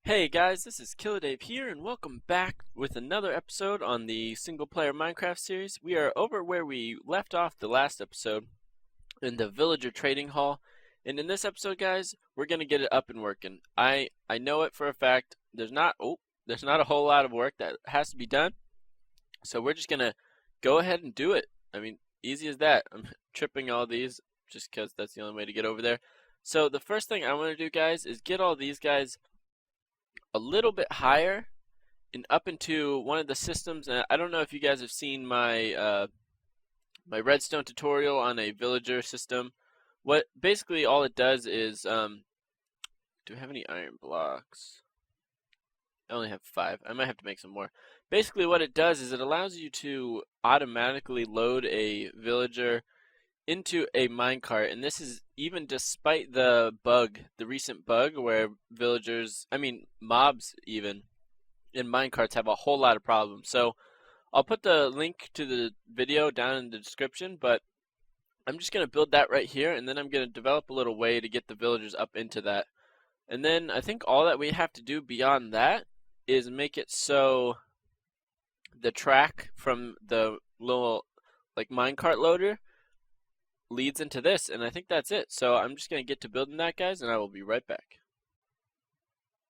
Hey guys, this is Killadave here, and welcome back with another episode on the single-player Minecraft series. We are over where we left off the last episode in the Villager Trading Hall, and in this episode, guys, we're gonna get it up and working. I know it for a fact. There's not a whole lot of work that has to be done, so we're just gonna go ahead and do it. I mean, easy as that. I'm tripping all these just because that's the only way to get over there. So the first thing I want to do, guys, is get all these guys a little bit higher and up into one of the systems. And I don't know if you guys have seen my my redstone tutorial on a villager system. What basically all it does is do I have any iron blocks? I only have 5. I might have to make some more. Basically what it does is it allows you to automatically load a villager into a minecart, and this is even despite the recent bug where mobs even in minecarts have a whole lot of problems. So I'll put the link to the video down in the description, but I'm just going to build that right here, and then I'm going to develop a little way to get the villagers up into that. And then I think all that we have to do beyond that is make it so the track from the little like minecart loader leads into this, and I think that's it. So I'm just going to get to building that, guys, and I will be right back.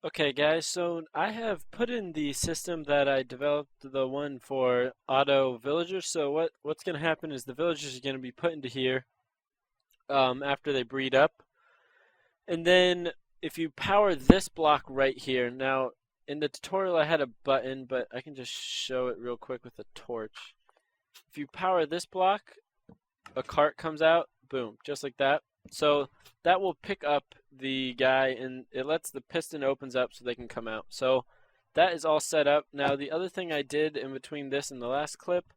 Okay guys, so I have put in the system that I developed, the one for auto villagers. So what's going to happen is the villagers are going to be put into here after they breed up. And then if you power this block right here, now in the tutorial I had a button, but I can just show it real quick with a torch. If you power this block, a cart comes out, boom, just like that. So that will pick up the guy, and it lets the piston opens up so they can come out. So that is all set up. Now the other thing I did in between this and the last clip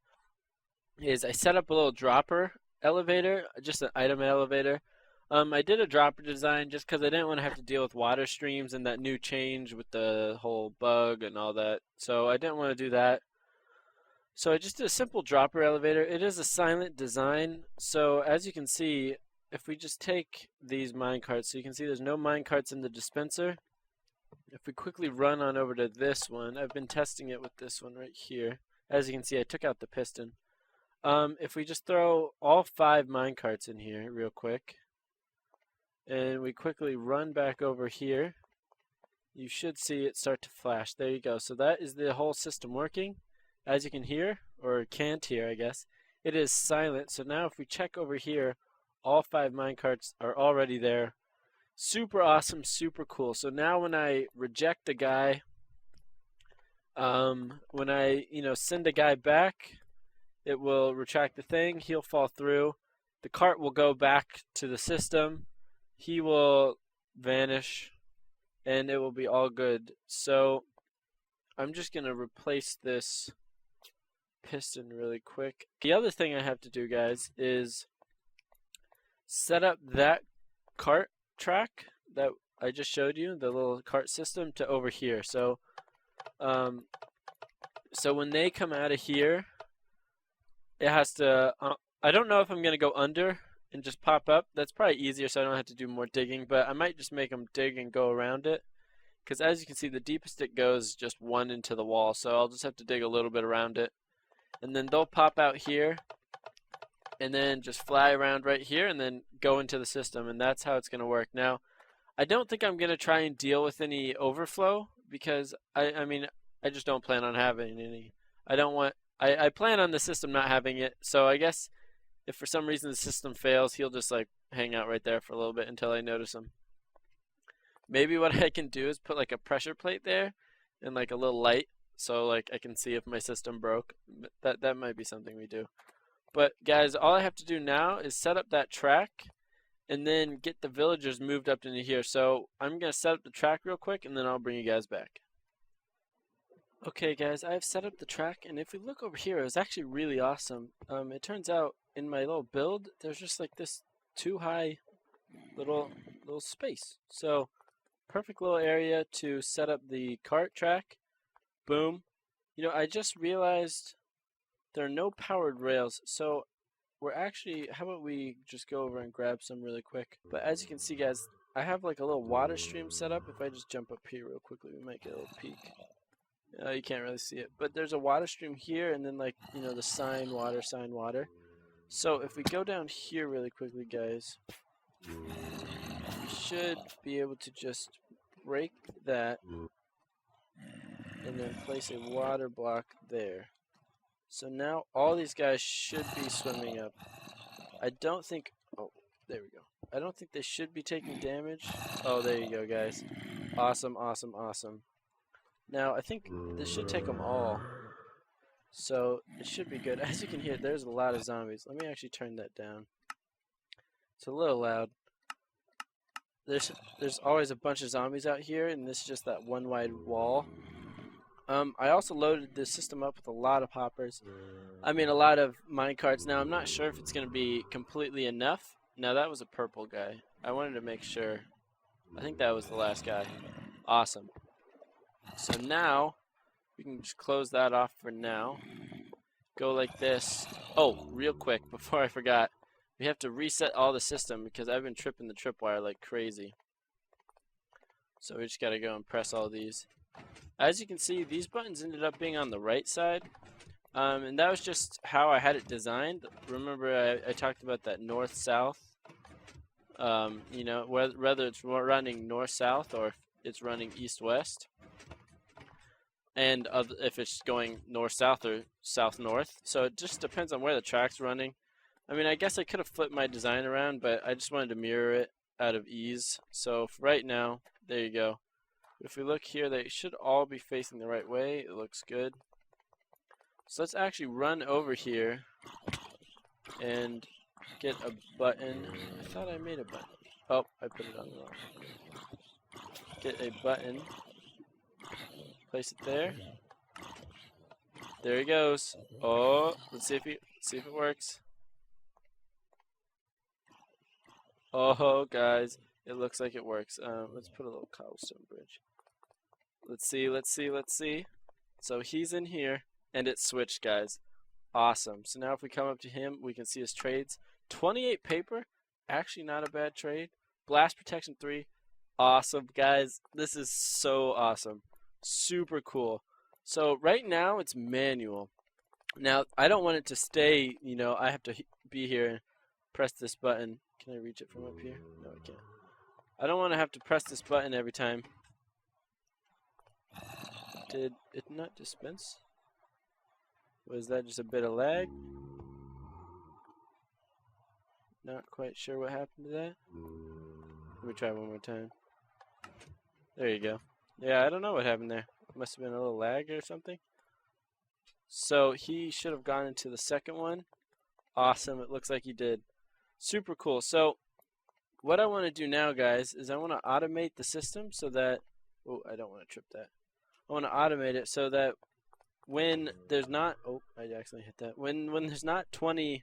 is I set up a little dropper elevator, just an item elevator. I did a dropper design just because I didn't want to have to deal with water streams and that new change with the whole bug and all that. So I didn't want to do that. So I just did a simple dropper elevator. It is a silent design. So as you can see, if we just take these minecarts, so you can see there's no minecarts in the dispenser. If we quickly run on over to this one, I've been testing it with this one right here. As you can see, I took out the piston. If we just throw all 5 minecarts in here real quick, and we quickly run back over here, you should see it start to flash. There you go. So that is the whole system working. As you can hear, or can't hear I guess, it is silent. So now if we check over here, all 5 minecarts are already there. Super awesome, super cool. So now when I reject a guy, when I send a guy back, it will retract the thing, he'll fall through. The cart will go back to the system, he will vanish, and it will be all good. So I'm just going to replace this piston really quick. The other thing I have to do, guys, is set up that cart track that I just showed you, the little cart system, to over here. So so when they come out of here, it has to I don't know if I'm gonna go under and just pop up. That's probably easier so I don't have to do more digging, but I might just make them dig and go around it, because as you can see the deepest it goes just 1 into the wall, so I'll just have to dig a little bit around it. And then they'll pop out here and then just fly around right here and then go into the system, and that's how it's going to work. Now, I don't think I'm going to try and deal with any overflow, because I mean, I just don't plan on having any. I plan on the system not having it, so I guess if for some reason the system fails, he'll just like hang out right there for a little bit until I notice him. Maybe what I can do is put like a pressure plate there and like a little light, so like I can see if my system broke. That might be something we do. But guys, all I have to do now is set up that track and then get the villagers moved up into here. So I'm going to set up the track real quick and then I'll bring you guys back. Okay guys, I've set up the track, and if we look over here, it was actually really awesome. It turns out in my little build, there's just like this too high little space. So perfect little area to set up the cart track. Boom. I just realized there are no powered rails, so we're actually, how about we just go over and grab some really quick. But as you can see, guys, I have like a little water stream set up. If I just jump up here real quickly, we might get a little peek. You can't really see it, but there's a water stream here, and then like, you know, the sign water, sign water. So if we go down here really quickly, guys, we should be able to just break that and then place a water block there. So now all these guys should be swimming up. I don't think, oh, there we go. I don't think they should be taking damage. Oh, there you go, guys. Awesome, awesome, awesome. Now, I think this should take them all. So, it should be good. As you can hear, there's a lot of zombies. Let me actually turn that down. It's a little loud. There's always a bunch of zombies out here, and this is just that one wide wall. I also loaded this system up with a lot of hoppers. I mean, a lot of minecarts. Now, I'm not sure if it's going to be completely enough. Now, that was a purple guy. I wanted to make sure. I think that was the last guy. Awesome. So now, we can just close that off for now. Go like this. Oh, real quick, before I forgot, we have to reset all the system because I've been tripping the tripwire like crazy. So we just got to go and press all these. As you can see, these buttons ended up being on the right side. And that was just how I had it designed. Remember, I talked about that north-south. You know, whether it's running north-south or if it's running east-west. And if it's going north-south or south-north. So it just depends on where the track's running. I mean, I guess I could have flipped my design around, but I just wanted to mirror it out of ease. So for right now, there you go. If we look here, they should all be facing the right way. It looks good. So let's actually run over here and get a button. I thought I made a button. Oh, I put it on the wrong. Get a button. Place it there. There he goes. Oh, let's see if it works. Oh, guys, it looks like it works. Let's put a little cobblestone bridge. Let's see. So he's in here, and it switched, guys. Awesome. So now if we come up to him, we can see his trades. 28 paper, actually not a bad trade. Blast protection 3, awesome, guys. This is so awesome. Super cool. So right now it's manual. Now I don't want it to stay, you know, I have to be here and press this button. Can I reach it from up here? No, I can't. I don't want to have to press this button every time. Did it not dispense? Was that just a bit of lag? Not quite sure what happened to that. Let me try one more time. There you go. Yeah, I don't know what happened there. Must have been a little lag or something. So he should have gone into the second one. Awesome. It looks like he did. Super cool. So what I want to do now, guys, is I want to automate the system so that... Oh, I don't want to trip that. I want to automate it so that when there's not... Oh, I accidentally hit that. When there's not 20...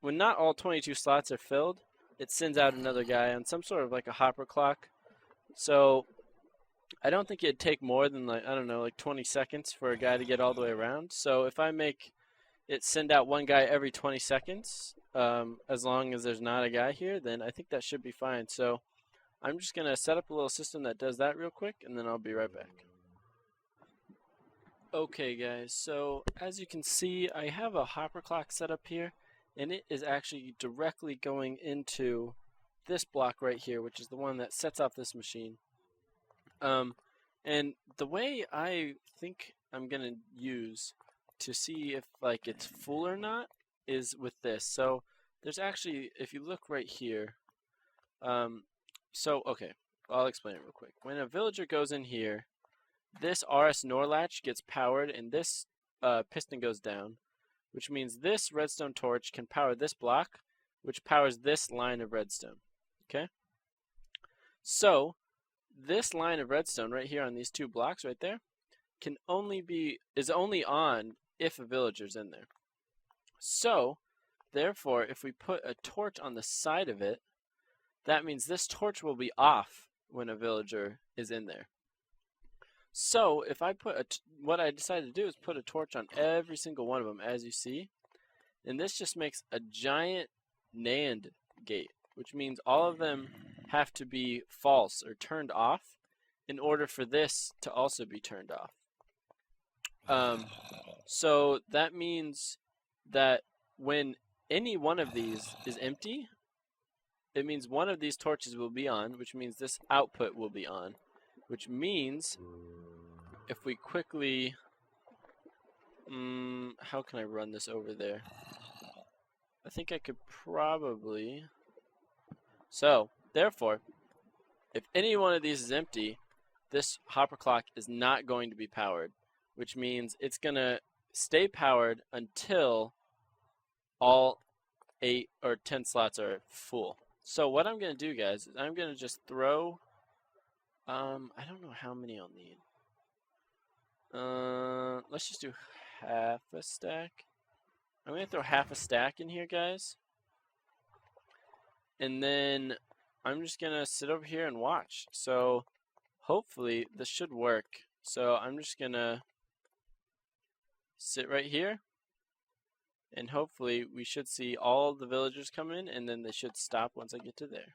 When not all 22 slots are filled, it sends out another guy on some sort of like a hopper clock. So I don't think it'd take more than like, I don't know, like 20 seconds for a guy to get all the way around. So if I make it send out one guy every 20 seconds, as long as there's not a guy here, then I think that should be fine. So I'm just going to set up a little system that does that real quick, and then I'll be right back. Okay, guys, so as you can see, I have a hopper clock set up here, and it is actually directly going into this block right here, which is the one that sets off this machine. And the way I think I'm going to use to see if like it's full or not is with this. So there's actually, if you look right here, okay, I'll explain it real quick. When a villager goes in here, this RS NOR latch gets powered and this piston goes down, which means this redstone torch can power this block, which powers this line of redstone. Okay? So this line of redstone right here on these two blocks right there is only on if a villager's in there. So therefore, if we put a torch on the side of it, that means this torch will be off when a villager is in there. So if I put what I decided to do is put a torch on every single one of them, as you see, and this just makes a giant NAND gate, which means all of them have to be false or turned off in order for this to also be turned off. So that means that when any one of these is empty, it means one of these torches will be on, which means this output will be on, which means if we quickly, how can I run this over there? I think I could probably, so therefore, if any one of these is empty, this hopper clock is not going to be powered, which means it's going to stay powered until all 8 or 10 slots are full. So what I'm going to do, guys, is I'm going to just throw, I don't know how many I'll need. Let's just do half a stack. I'm going to throw half a stack in here, guys. And then I'm just going to sit over here and watch. So hopefully this should work. So I'm just going to sit right here. And hopefully we should see all the villagers come in, and then they should stop once I get to there.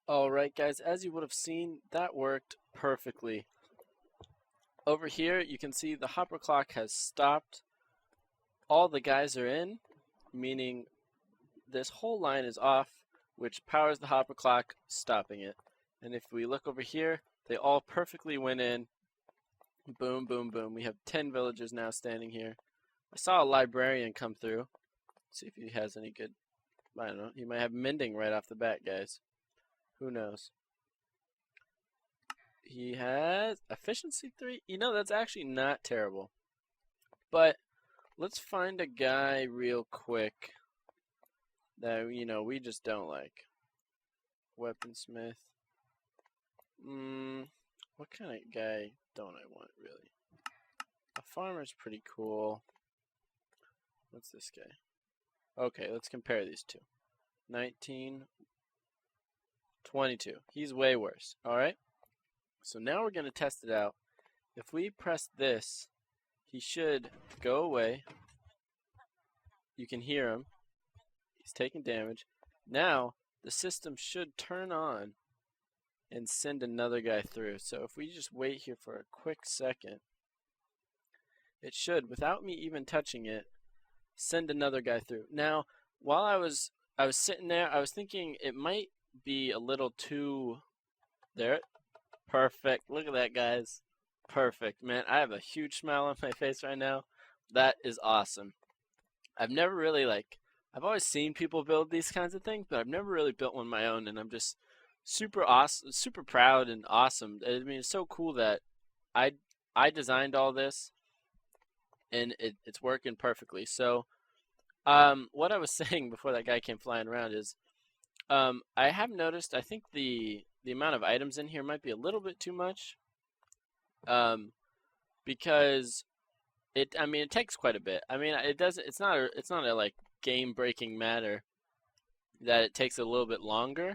Alright guys, as you would have seen, that worked perfectly. Over here you can see the hopper clock has stopped. All the guys are in, meaning this whole line is off, which powers the hopper clock, stopping it. And if we look over here, they all perfectly went in. Boom, boom, boom. We have 10 villagers now standing here. I saw a librarian come through. Let's see if he has any good, I don't know, he might have mending right off the bat, guys. Who knows? He has efficiency 3. You know, that's actually not terrible. But let's find a guy real quick that, you know, we just don't like. Weaponsmith. What kind of guy don't I want, really? A farmer's pretty cool. What's this guy? Okay, let's compare these two. 19, 22. He's way worse. Alright? So now we're going to test it out. If we press this, he should go away. You can hear him. He's taking damage. Now, the system should turn on and send another guy through. So if we just wait here for a quick second, it should, without me even touching it, send another guy through. Now, while I was sitting there, I was thinking it might be a little too, there, perfect. Look at that, guys. Perfect, man. I have a huge smile on my face right now. That is awesome. I've never really, I've always seen people build these kinds of things, but I've never really built one of my own, and I'm just super awesome, super proud and awesome. I mean, it's so cool that I designed all this, and it's working perfectly. So, what I was saying before that guy came flying around is, I have noticed, I think the amount of items in here might be a little bit too much, because it takes quite a bit. I mean, it's not a like game-breaking matter that it takes a little bit longer.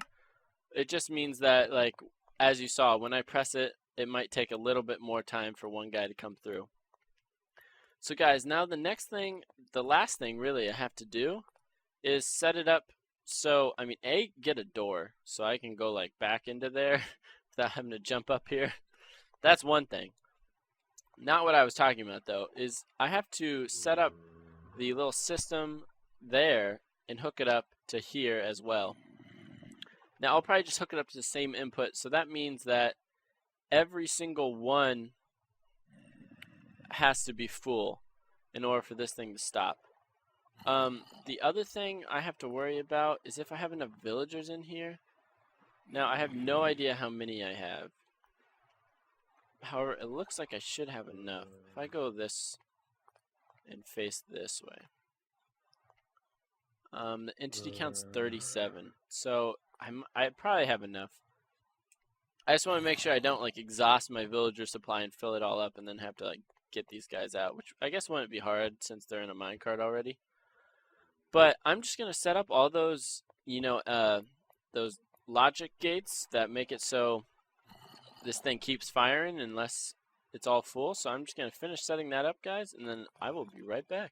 It just means that, like, as you saw, when I press it, it might take a little bit more time for one guy to come through. So guys, now the last thing really I have to do is set it up so, I mean, get a door so I can go like back into there without having to jump up here. That's one thing. Not what I was talking about though, is I have to set up the little system there and hook it up to here as well. Now I'll probably just hook it up to the same input, so that means that every single one has to be full in order for this thing to stop. The other thing I have to worry about is if I have enough villagers in here. Now I have no idea how many I have. However, it looks like I should have enough. If I go this and face this way. The entity count's 37, so I probably have enough. I just want to make sure I don't like exhaust my villager supply and fill it all up and then have to like get these guys out, which I guess wouldn't be hard since they're in a minecart already. But I'm just gonna set up all those, those logic gates that make it so this thing keeps firing unless it's all full. So I'm just gonna finish setting that up, guys, and then I will be right back.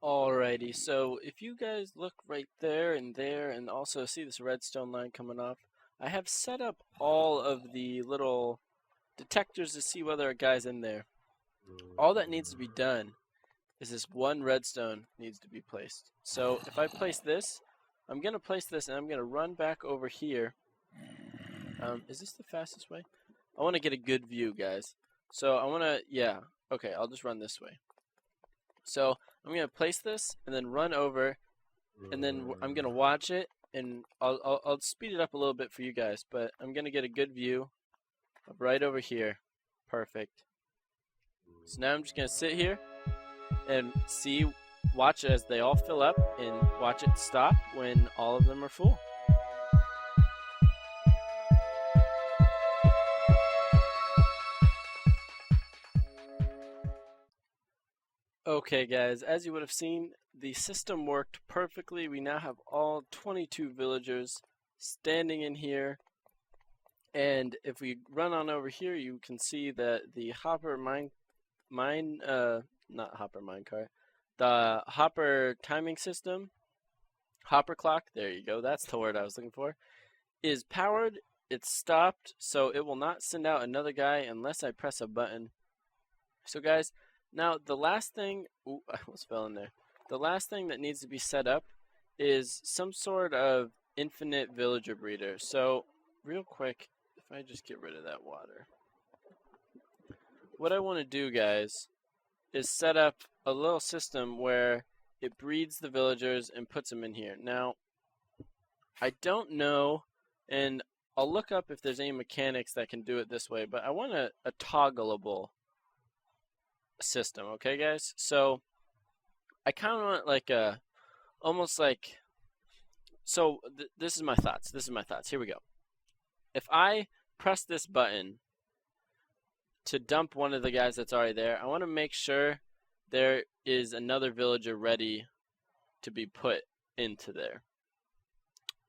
Alrighty, so if you guys look right there and also see this redstone line coming off, I have set up all of the little detectors to see whether a guy's in there. All that needs to be done is this one redstone needs to be placed. So if I place this, I'm going to place this and I'm going to run back over here. Is this the fastest way? I want to get a good view, guys. So I want to, yeah, okay, I'll just run this way. So I'm going to place this and then run over, and then I'm going to watch it, and I'll speed it up a little bit for you guys, but I'm going to get a good view of right over here. Perfect. So now I'm just going to sit here and watch as they all fill up and watch it stop when all of them are full. Okay guys, as you would have seen, the system worked perfectly. We now have all 22 villagers standing in here, and if we run on over here, you can see that the hopper the hopper timing system, hopper clock, there you go, that's the word I was looking for, is powered. It's stopped, so it will not send out another guy unless I press a button. So guys, now the last thing, ooh, I almost fell in there. The last thing that needs to be set up is some sort of infinite villager breeder. So real quick, if I just get rid of that water. What I want to do, guys, is set up a little system where it breeds the villagers and puts them in here. Now, I don't know, and I'll look up if there's any mechanics that can do it this way, but I want a toggleable system, okay guys? So I kind of want like a almost like, so this is my thoughts, here we go. If I press this button to dump one of the guys that's already there, I want to make sure there is another villager ready to be put into there.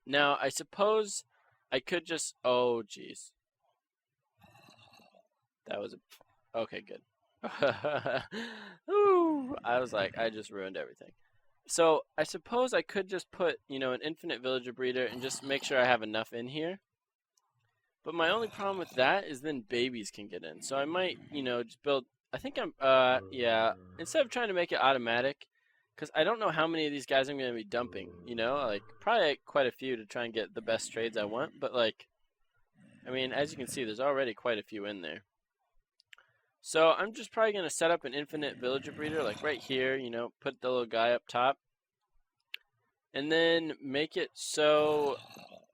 Now I suppose I could just, oh geez, that was a, okay, good. Ooh, I was like, I just ruined everything. So I suppose I could just put, an infinite villager breeder and just make sure I have enough in here. But my only problem with that is then babies can get in. So I might, just build, I think yeah, instead of trying to make it automatic, because I don't know how many of these guys I'm going to be dumping, like probably quite a few to try and get the best trades I want. But like, I mean, as you can see, there's already quite a few in there. So I'm just probably going to set up an infinite villager breeder, like right here, put the little guy up top. And then make it so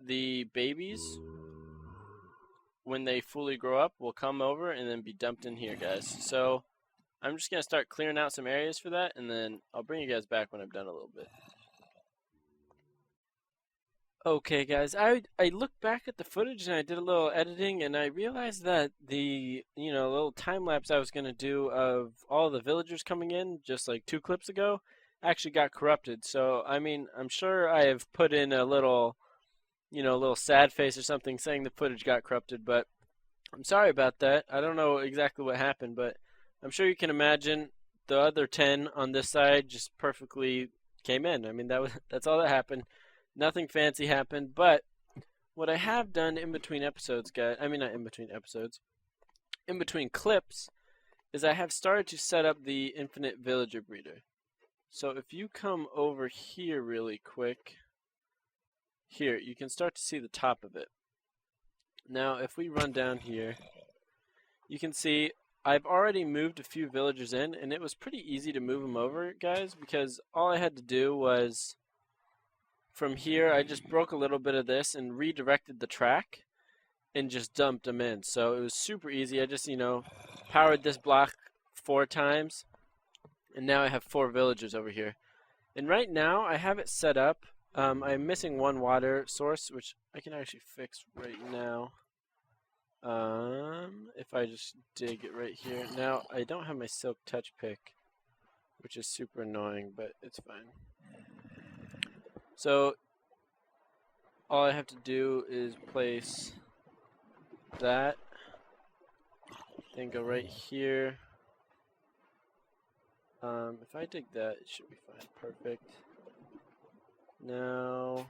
the babies, when they fully grow up, will come over and then be dumped in here, guys. So I'm just going to start clearing out some areas for that, and then I'll bring you guys back when I've done a little bit. Okay guys, I looked back at the footage and I did a little editing, and I realized that the little time lapse I was going to do of all the villagers coming in just like 2 clips ago actually got corrupted. So I mean, I'm sure I have put in a little little sad face or something saying the footage got corrupted, but I'm sorry about that. I don't know exactly what happened, but I'm sure you can imagine the other 10 on this side just perfectly came in. I mean, that's all that happened. Nothing fancy happened, but what I have done in between episodes, guys, I mean not in between episodes, in between clips, is I have started to set up the infinite villager breeder. So if you come over here really quick, here, you can start to see the top of it. Now, if we run down here, you can see I've already moved a few villagers in, and it was pretty easy to move them over, guys, because all I had to do was, from here, I just broke a little bit of this and redirected the track and just dumped them in. So it was super easy. I just, powered this block 4 times, and now I have 4 villagers over here. And right now, I have it set up I'm missing one water source, which I can actually fix right now. If I just dig it right here. Now, I don't have my silk touch pick, which is super annoying, but it's fine. So, all I have to do is place that, then go right here. If I dig that, it should be fine. Perfect. Now,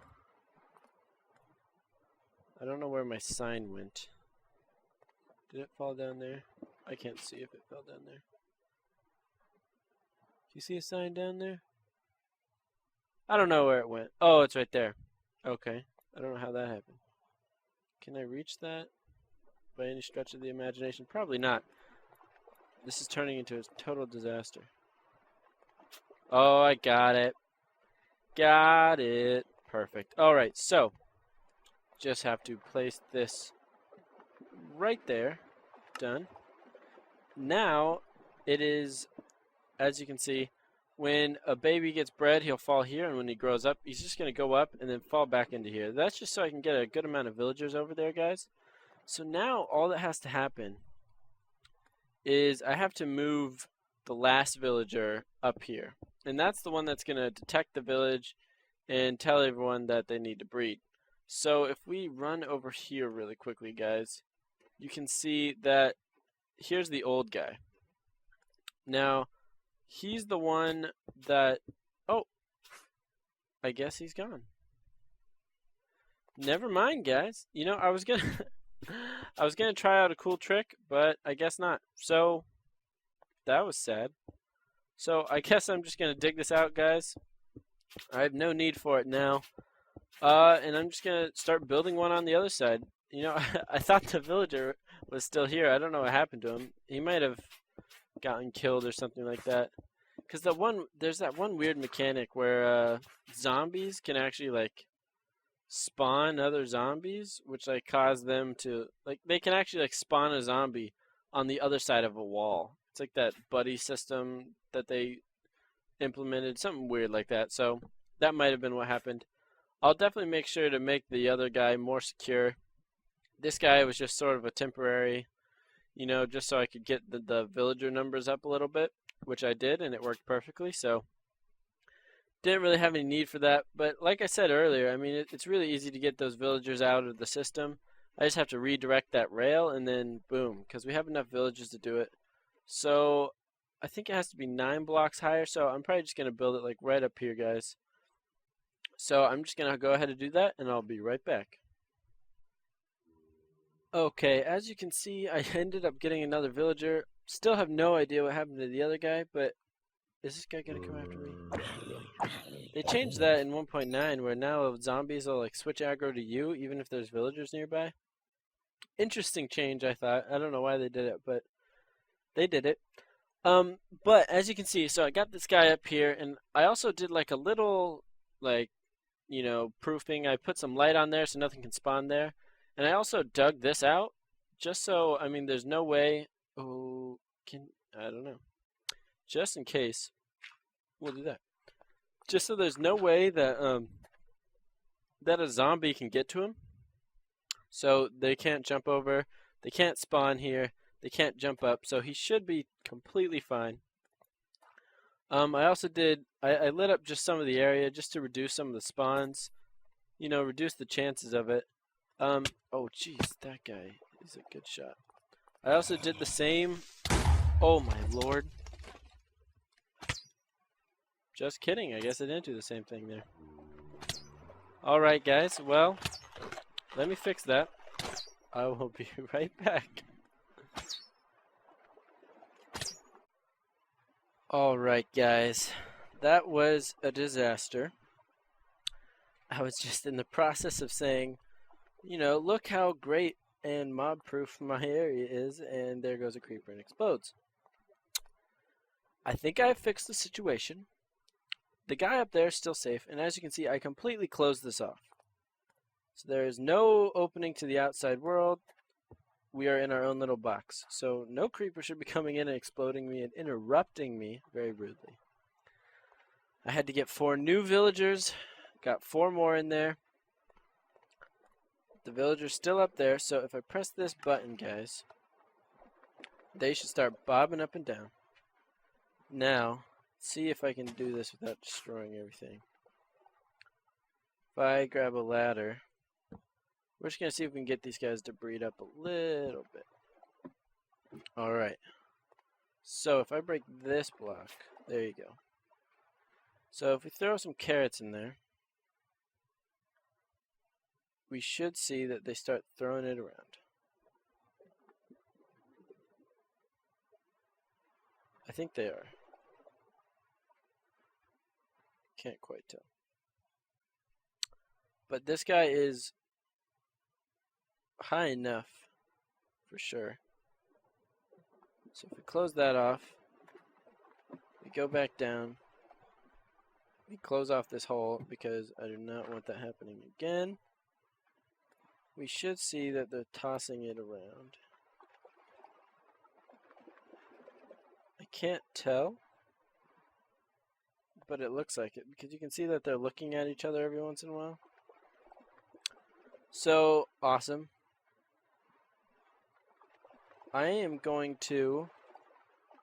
I don't know where my sign went. Did it fall down there? I can't see if it fell down there. Do you see a sign down there? I don't know where it went. Oh, it's right there. Okay. I don't know how that happened. Can I reach that by any stretch of the imagination? Probably not. This is turning into a total disaster. Oh, I got it. Got it. Perfect. Alright, so just have to place this right there. Done. Now it is, as you can see, when a baby gets bred, he'll fall here, and when he grows up, he's just going to go up and then fall back into here. That's just so I can get a good amount of villagers over there, guys. So now all that has to happen is I have to move the last villager up here. And that's the one that's going to detect the village and tell everyone that they need to breed. So if we run over here really quickly, guys, you can see that here's the old guy. Now, he's the one that, oh, I guess he's gone. Never mind, guys. You know, I was gonna try out a cool trick, but I guess not. So that was sad. So I guess I'm just gonna dig this out, guys. I have no need for it now. And I'm just gonna start building one on the other side. You know, I thought the villager was still here. I don't know what happened to him. He might have gotten killed or something like that. Because there's that one weird mechanic where zombies can actually like spawn other zombies, which like cause them to like they can actually like spawn a zombie on the other side of a wall. It's like that buddy system that they implemented, something weird like that. So that might have been what happened. I'll definitely make sure to make the other guy more secure. This guy was just sort of a temporary, you know, just so I could get the villager numbers up a little bit, which I did, and it worked perfectly. So didn't really have any need for that. But like I said earlier, I mean, it's really easy to get those villagers out of the system. I just have to redirect that rail, and then boom, because we have enough villagers to do it. So I think it has to be 9 blocks higher, so I'm probably just going to build it like right up here, guys. So I'm just going to go ahead and do that, and I'll be right back. Okay, as you can see, I ended up getting another villager. Still have no idea what happened to the other guy, but is this guy going to come after me? They changed that in 1.9 where now zombies will like switch aggro to you even if there's villagers nearby. Interesting change, I thought. I don't know why they did it, but they did it. But as you can see, so I got this guy up here, and I also did like a little, like, you know, proofing. I put some light on there so nothing can spawn there. And I also dug this out just so, I mean, there's no way, I don't know. Just in case, we'll do that. Just so there's no way that, that a zombie can get to him. So they can't jump over, they can't spawn here, they can't jump up, so he should be completely fine. I also did, I lit up just some of the area just to reduce some of the spawns, you know, reduce the chances of it. Oh jeez, that guy is a good shot. I also did the same, oh my lord. Just kidding, I guess I didn't do the same thing there. Alright guys, well, let me fix that. I will be right back. Alright guys, that was a disaster. I was just in the process of saying, you know, look how great and mob-proof my area is, and there goes a creeper and explodes. I think I fixed the situation. The guy up there is still safe, and as you can see, I completely closed this off. So there is no opening to the outside world. We are in our own little box. So no creeper should be coming in and exploding me and interrupting me very rudely. I had to get 4 new villagers Got 4 more in there. The villager's still up there, so if I press this button, guys, they should start bobbing up and down. Now, see if I can do this without destroying everything. If I grab a ladder, we're just going to see if we can get these guys to breed up a little bit. Alright. So if I break this block, there you go. So if we throw some carrots in there, we should see that they start throwing it around. I think they are. Can't quite tell. But this guy is high enough for sure. So if we close that off, we go back down, we close off this hole because I do not want that happening again. We should see that they're tossing it around. I can't tell, but it looks like it because you can see that they're looking at each other every once in a while. So awesome. I am going to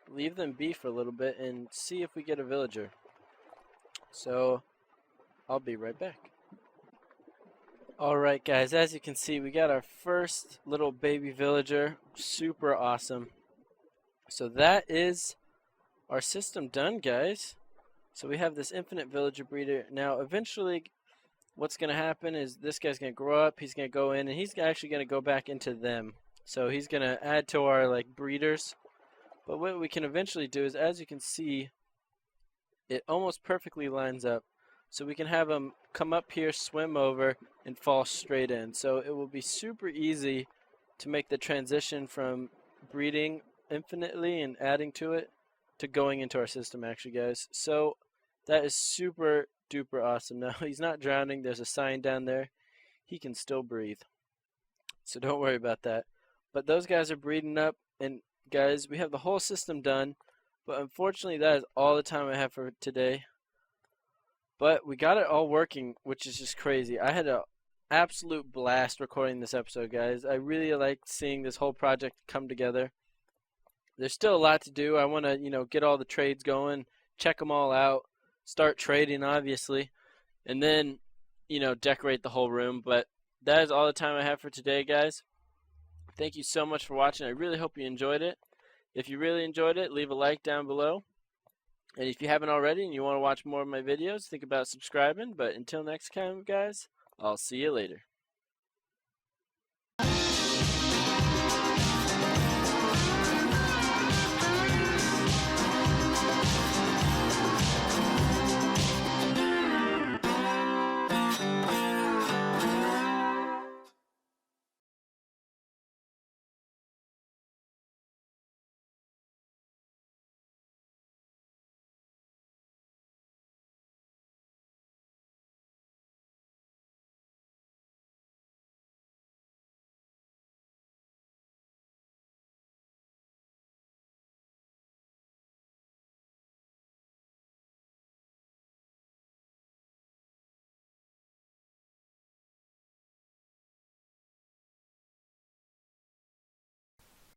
leave them be for a little bit and see if we get a villager. So I'll be right back. Alright guys, as you can see, we got our first little baby villager. Super awesome. So that is our system done, guys. So we have this infinite villager breeder. Now eventually what's going to happen is this guy's going to grow up, he's going to go in, and he's actually going to go back into them. So he's going to add to our breeders. But what we can eventually do is, as you can see, it almost perfectly lines up. So we can have them come up here, swim over, and fall straight in. So it will be super easy to make the transition from breeding infinitely and adding to it to going into our system, actually, guys. So that is super duper awesome. Now he's not drowning. There's a sign down there. He can still breathe. So don't worry about that. But those guys are breeding up, and guys, we have the whole system done. But unfortunately, that is all the time I have for today. But we got it all working, which is just crazy. I had an absolute blast recording this episode, guys. I really like seeing this whole project come together. There's still a lot to do. I want to, get all the trades going, check them all out, start trading, obviously, and then, decorate the whole room. But that is all the time I have for today, guys. Thank you so much for watching. I really hope you enjoyed it. If you really enjoyed it, leave a like down below. And if you haven't already and you want to watch more of my videos, think about subscribing. But until next time, guys, I'll see you later.